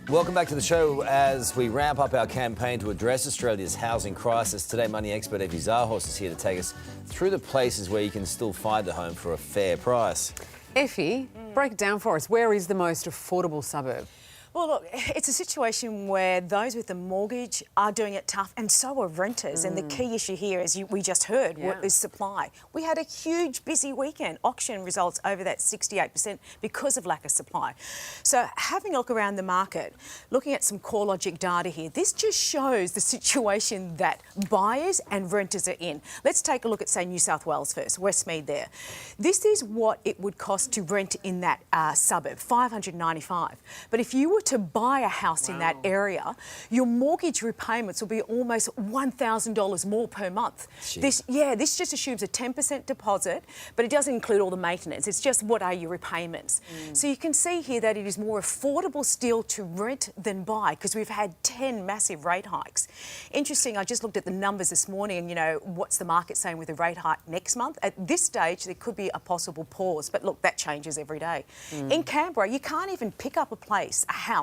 Welcome back to the show as we ramp up our campaign to address Australia's housing crisis. Today, money expert Effie Zahos is here to take us through the places where you can still find a home for a fair price. Effie, break it down for us. Where is the most affordable suburb? Well, look, it's a situation where those with a mortgage are doing it tough, and so are renters. And the key issue here, as we just heard, is supply. We had a huge busy weekend. Auction results over that 68% because of lack of supply. So having a look around the market, looking at some CoreLogic data here, this just shows the situation that buyers and renters are in. Let's take a look at, say, New South Wales first, Westmead there. This is what it would cost to rent in that suburb, $595. But if you were to buy a house in that area, your mortgage repayments will be almost $1,000 more per month. This just assumes a 10% deposit, but it doesn't include all the maintenance. It's just what are your repayments. So you can see here that it is more affordable still to rent than buy because we've had 10 massive rate hikes. Interesting, I just looked at the numbers this morning and, you know, what's the market saying with a rate hike next month? At this stage, there could be a possible pause, but look, that changes every day. In Canberra, you can't even pick up a place, a house,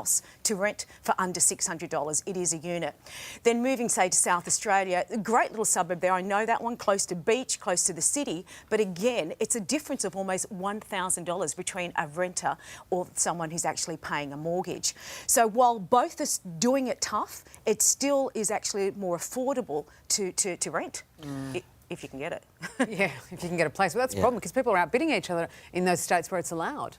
to rent for under $600. It is a unit. Then moving, say, to South Australia, a great little suburb there. I know that one, close to beach, close to the city. But again, it's a difference of almost $1,000 between a renter or someone who's actually paying a mortgage. So while both are doing it tough, it still is actually more affordable to rent. If you can get it. Yeah, if you can get a place. Well, that's a problem because people are outbidding each other in those states where it's allowed.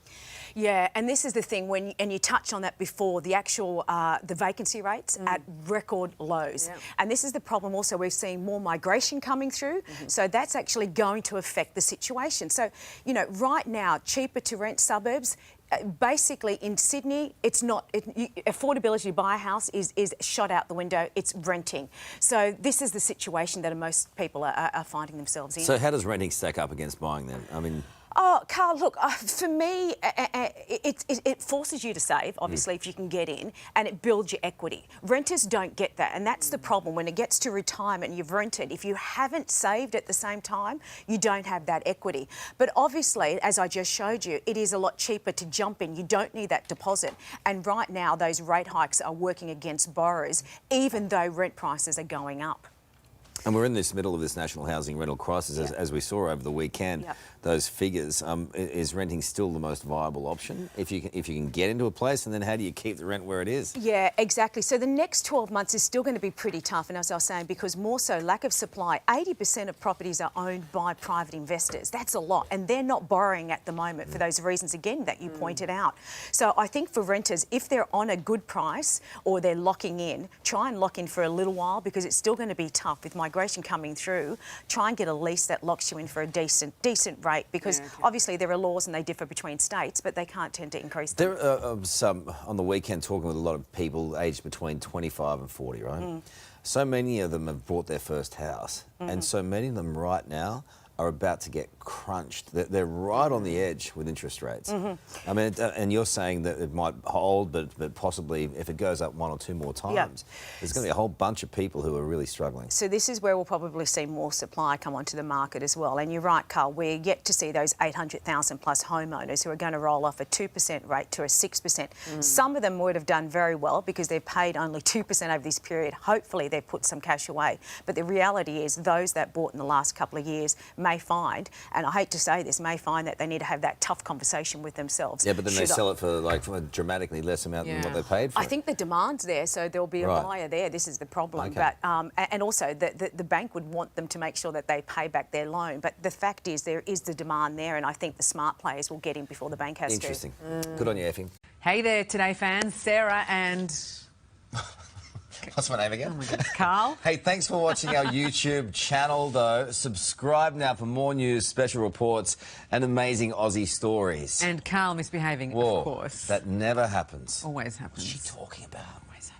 Yeah, and this is the thing, and you touched on that before, the actual, the vacancy rates at record lows. Yeah. And this is the problem also, we're seeing more migration coming through, so that's actually going to affect the situation. So, you know, right now, cheaper to rent suburbs, basically in Sydney, it's not, affordability to buy a house is shot out the window, it's renting. So this is the situation that most people are finding themselves in. So how does renting stack up against buying then? I mean... Oh, Carl, look, for me, it forces you to save, obviously, if you can get in, and it builds your equity. Renters don't get that, and that's the problem. When it gets to retirement and you've rented, if you haven't saved at the same time, you don't have that equity. But obviously, as I just showed you, it is a lot cheaper to jump in. You don't need that deposit. And right now, those rate hikes are working against borrowers, even though rent prices are going up. And we're in this middle of this national housing rental crisis, as we saw over the weekend. Those figures, is renting still the most viable option if you can get into a place, and then how do you keep the rent where it is? Yeah, exactly. So the next 12 months is still going to be pretty tough, and as I was saying, because more so lack of supply. 80% of properties are owned by private investors. That's a lot, and they're not borrowing at the moment for those reasons again that you pointed out. So I think for renters, if they're on a good price or they're locking in, try and lock in for a little while because it's still going to be tough with migration coming through. Try and get a lease that locks you in for a decent rate because obviously there are laws and they differ between states, but they can't tend to increase them. There are some on the weekend talking with a lot of people aged between 25 and 40, right? So many of them have bought their first house, and so many of them right now are about to get crunched. They're right on the edge with interest rates. I mean, and you're saying that it might hold, but possibly if it goes up one or two more times, there's going to be a whole bunch of people who are really struggling. So this is where we'll probably see more supply come onto the market as well. And you're right, Carl, we're yet to see those 800,000 plus homeowners who are going to roll off a 2% rate to a 6%. Some of them would have done very well because they've paid only 2% over this period. Hopefully they've put some cash away. But the reality is those that bought in the last couple of years may find, and I hate to say this, may find that they need to have that tough conversation with themselves. Yeah, but then they sell it for a dramatically less amount than what they paid for. I think the demand's there, so there'll be a buyer there. This is the problem. But and also the bank would want them to make sure that they pay back their loan. But the fact is there is the demand there, and I think the smart players will get in before the bank has to. Interesting. Good on you, Effie. Hey there, Today fans. Sarah and... What's my name again? Oh my God, Carl. Hey, thanks for watching our YouTube channel, though. Subscribe now for more news, special reports, and amazing Aussie stories. And Carl misbehaving, Whoa, of course. That never happens. Always happens. What's she talking about? Always happens.